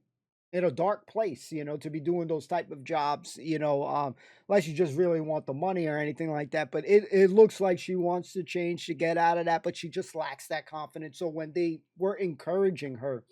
in a dark place, you know, to be doing those type of jobs, you know, unless you just really want the money or anything like that. But it looks like she wants to change to get out of that, but she just lacks that confidence. So when they were encouraging her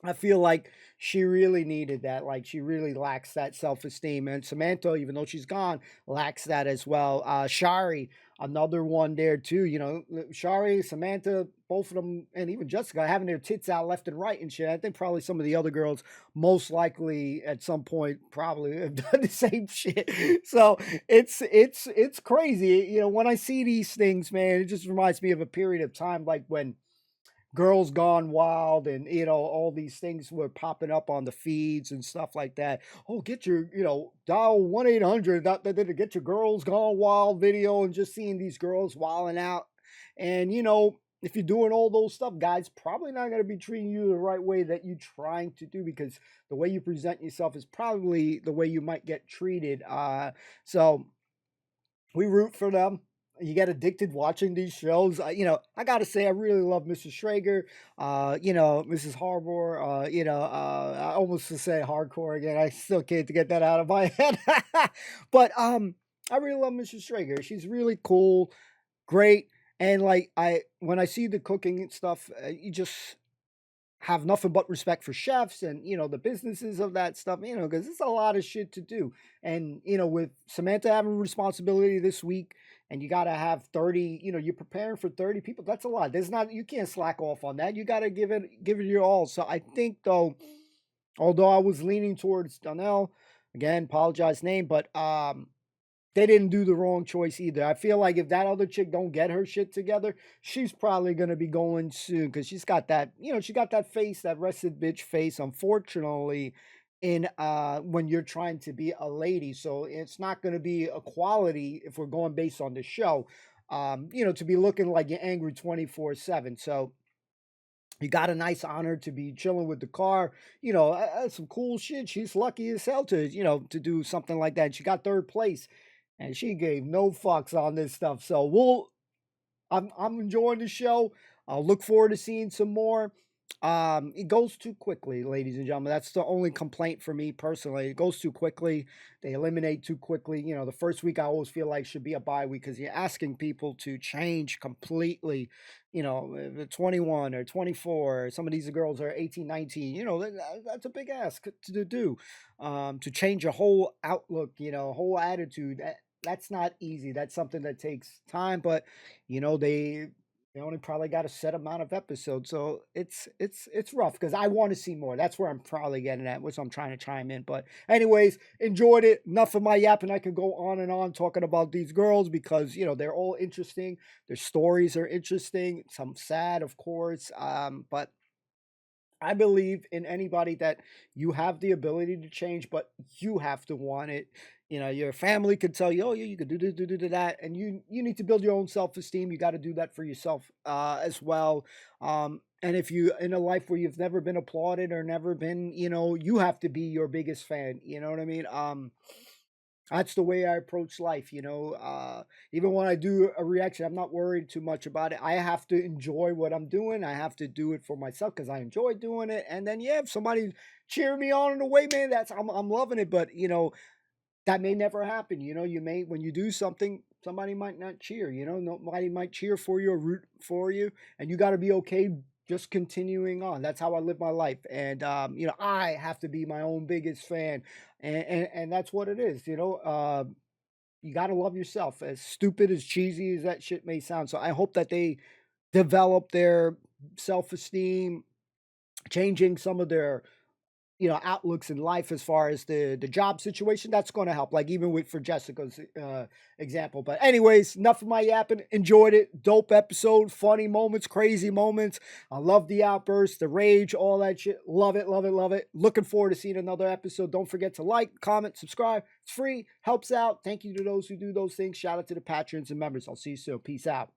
I feel like she really needed that. Like, she really lacks that self-esteem. And Samantha, even though she's gone, lacks that as well. Shari, another one there too. You know, Shari, Samantha, both of them, and even Jessica having their tits out left and right and shit. I think probably some of the other girls most likely at some point probably have done the same shit. So it's crazy. You know, when I see these things, man, it just reminds me of a period of time like when Girls Gone Wild and, you know, all these things were popping up on the feeds and stuff like that. Oh, get your, you know, dial 1-800 get your Girls Gone Wild video, and just seeing these girls wilding out. And, you know, if you're doing all those stuff, guys probably not going to be treating you the right way that you're trying to do, because the way you present yourself is probably the way you might get treated. So we root for them. You get addicted watching these shows. You know, I gotta say, I really love Mrs. Schrager. You know, Mrs. Harbour. You know, I almost to say hardcore again. I still can't get that out of my head. But I really love Mrs. Schrager. She's really cool, great, and like when I see the cooking and stuff, you just have nothing but respect for chefs and, you know, the businesses of that stuff, you know, because it's a lot of shit to do. And, you know, with Samantha having responsibility this week, and you got to have 30, you know, you're preparing for 30 people. That's a lot. You can't slack off on that. You got to give it your all. So I think, though, although I was leaning towards Donnell, again, apologize name, but they didn't do the wrong choice either. I feel like if that other chick don't get her shit together, she's probably going to be going soon, because she's got that, you know, she got that face, that rested bitch face, unfortunately, in when you're trying to be a lady. So it's not going to be a quality if we're going based on the show, you know, to be looking like you're angry 24/7. So you got a nice honor to be chilling with the car, you know, some cool shit. She's lucky as hell to, you know, to do something like that. She got 3rd place. And she gave no fucks on this stuff. So I'm enjoying the show. I'll look forward to seeing some more. It goes too quickly, ladies and gentlemen. That's the only complaint for me personally. It goes too quickly. They eliminate too quickly. You know, the first week I always feel like should be a bye week, because you're asking people to change completely. You know, 21 or 24. Some of these girls are 18, 19. You know, that's a big ask to do. To change a whole outlook, you know, whole attitude. That's not easy. That's something that takes time, but you know, they only probably got a set amount of episodes, so it's rough, because I want to see more. That's where I'm probably getting at, which I'm trying to chime in. But anyways, enjoyed it. Enough of my yapping. I could go on and on talking about these girls, because you know, they're all interesting. Their stories are interesting. Some sad, of course, but I believe in anybody that you have the ability to change, but you have to want it. You know, your family could tell you, oh, yeah, you could do that. And you need to build your own self-esteem. You got to do that for yourself as well. And if you in a life where you've never been applauded or never been, you know, you have to be your biggest fan. You know what I mean? That's the way I approach life, you know. Even when I do a reaction, I'm not worried too much about it. I have to enjoy what I'm doing. I have to do it for myself because I enjoy doing it. And then, yeah, if somebody cheer me on in the way, man, I'm loving it. But, you know, that may never happen. You know, when you do something, somebody might not cheer, you know, nobody might cheer for you or root for you. And you got to be okay just continuing on. That's how I live my life. And, you know, I have to be my own biggest fan. And that's what it is, you know. You got to love yourself, as stupid, as cheesy as that shit may sound. So I hope that they develop their self-esteem, changing some of their, you know, outlooks in life as far as the job situation. That's going to help, like even for Jessica's example. But anyways, enough of my yapping. Enjoyed it. Dope episode. Funny moments, crazy moments. I love the outbursts, the rage, all that shit. Love it, love it, love it. Looking forward to seeing another episode. Don't forget to like, comment, subscribe. It's free. Helps out. Thank you to those who do those things. Shout out to the patrons and members. I'll see you soon. Peace out.